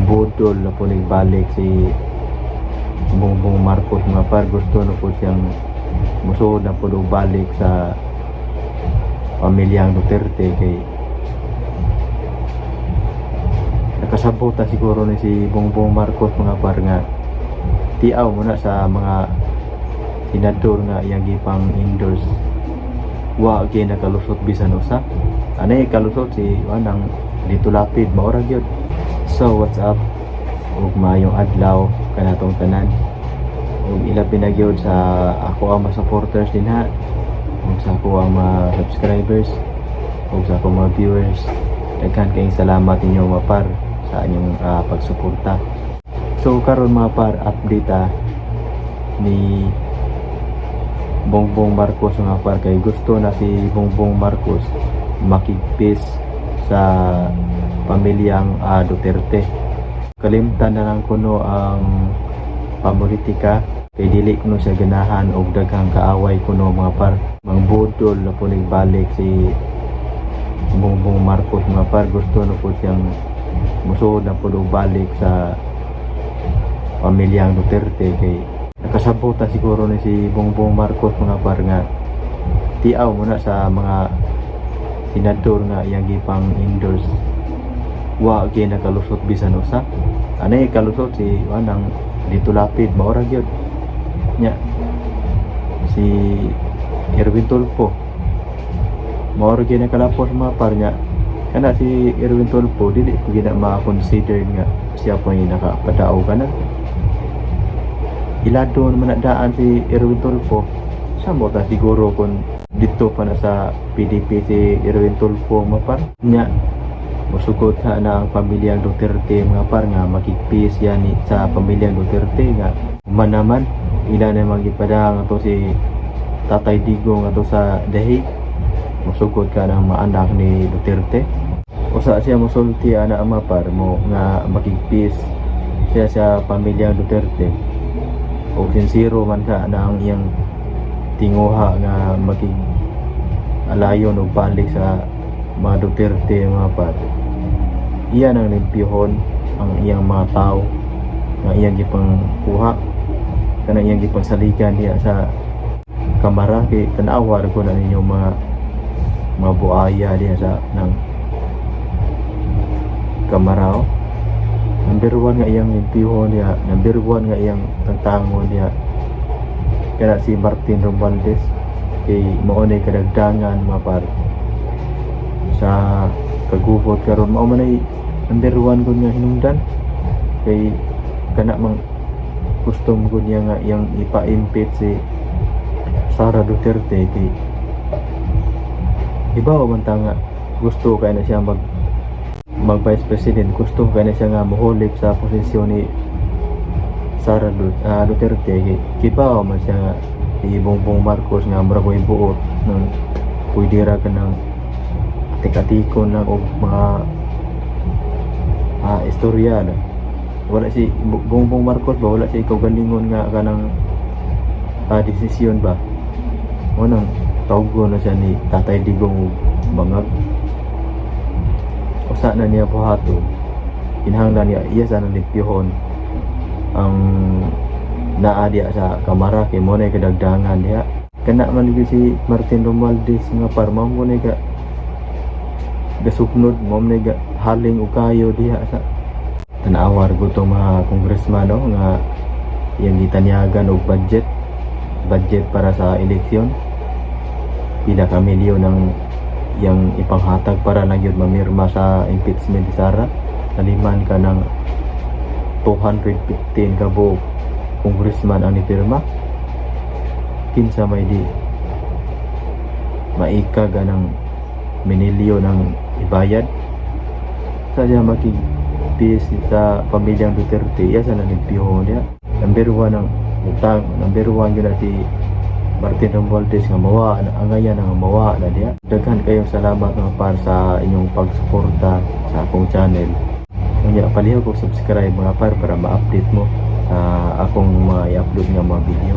budol na po nagbalik si Bongbong Marcos mga par. Gusto na po siyang musuod na po balik sa pamilyang Duterte kay nakasabota siguro ni si Bongbong Marcos mga par nga tiaw muna sa mga senador nga iyang gipang endorse wa kay nakalusot bisan usa anay kalusot si anang dito lapid maura gyud. So what's up ug maayong adlaw kanatong tanan ug ilabi na gyud sa ako ang mga supporters din ha ug sa ako ang mga subscribers ug sa ako mga viewers. Daghan kayong salamat ninyo mga par sa inyong pagsuporta. So karon mga par update ni Bongbong Marcos mga par kay gusto na si Bongbong Marcos makigpis sa pamilyang Duterte. Kalimtan na lang kuno ang pamulitika kay dili kuno siya ganahan og daghang kaaway kuno mga par. Mangbudol na po nagbalik si Bongbong Marcos mga par. Gusto na po siyang musuod na po balik sa pamilyang Duterte kay nakasabota siguro ni si Bongbong Marcos mga par nga tiaw muna sa mga senador nga iyang gipang endorse wa kay nakalusot bisan usa anay kalusot si anang dito lapid maura gyud nya si Erwin Tulfo maura gyud nakalapos mga par nya kana si Erwin Tulfo dili ko gina ma-consider nga siya po yung nakapadao kanan ilado naman na daan si Erwin Tulfo samo ta siguro kung dito pa na sa PDP si Erwin Tulfo mga par nya musugod na ang pamilyang Duterte mga par nga makigpis yan sa pamilyang Duterte nga manaman ila na magipadang ato si Tatay Digong ato sa Dahig musugod ka ng maanak ni Duterte usa siya musulti ana mga par mo nga makigpis siya sa pamilyang Duterte o sincero man ka na ang iyang tinguha nga maging alayon o balik sa mga Duterte mga par. Iyan ang limpyuhon ang iyang mga tao nga iyang gipang kuha kana iyang gipang saligan diya sa kamara kay tanawar ko na ninyo mga buaya diya sa ng kamara. Number 1 nga iyang limpyuhon diya, number 1 nga iyang tangtangon diya kana si Martin Romualdez kay mao nay kadagdangan mga par sa kagubot karon mao man ay number 1 gud nga hinungdan kay kana mang gusto mo gud niya nga iyang ipa-impede si Sara Duterte kay iba man ta nga gusto kay na siya mag vice president gusto kay na siya nga mohulip sa posisyon ni Sara Duterte kay kibaw man siya nga si Bongbong Marcos nga muragoy buot ng pwede ra ka ng atik-atikon lang o mga istorya na wala si Bongbong Marcos ba wala siya ikaw galingon nga kanang desisyon ba o nang tawgo na siya ni Tatay Digong bangag usa na niya buhaton kinahanglan niya iya sa nalipyuhon ang naa diya sa kamara kay mo na kadagdangan diya kana man si Martin Romualdez nga par mo na ka gasupnod mo na haling og kayo diha sa tanawar guto mga congressman no nga iyang gitanyagan og budget para sa eleksyon pila ka milyon ng yang ipanghatag para lang yun mamirma sa impeachment ni Sara naliman ka ng 215 ka buok congressman ang nipirma kinsa may di maika ganang minilyo ng ibayad sadya makipis sa pamilyang Duterte iya sa nalimpiyahon niya number 1 ang utang number 1 yun na si Martin Romualdez nga mawa ang ngayon nga mawa na diya. Daghan kayong salamat mga par sa inyong pagsuporta sa akong channel. Unya palihog og subscribe mga par para ma-update mo sa akong mga i-upload nga mga video.